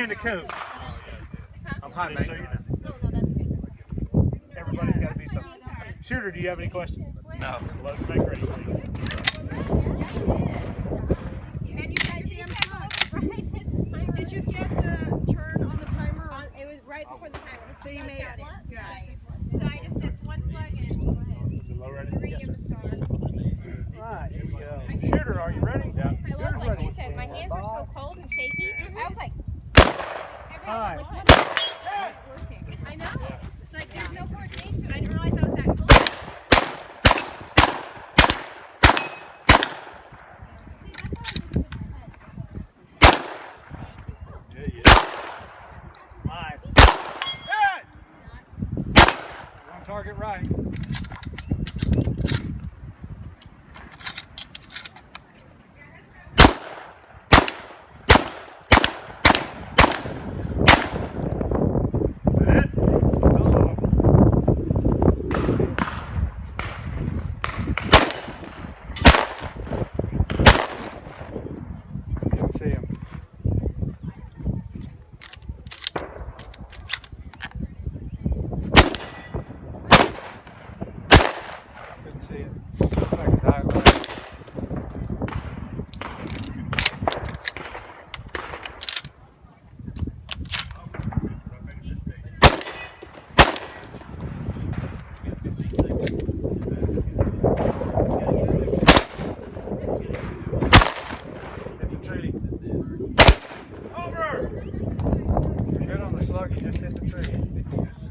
and the coach. I'm hot, so you know. Everybody's got to be something. Shooter, do you have any questions? No. Well, make ready, please. And you got your damn clock. Did you get the turn on the timer? It was right before the timer. So you made it. Good. So I just missed one slug and Is it low ready? 3 in the start. All right, here we go. Shooter, are you ready? Yeah. I was like you said, my hands were so cold and shaky. I was like, All right. working. I know. It's like there's no coordination. I didn't realize I was that close. Live. On target right. See him. Couldn't see it. Like his eyelash. Hit the tree. Over! Good on the slug, you just hit the tree.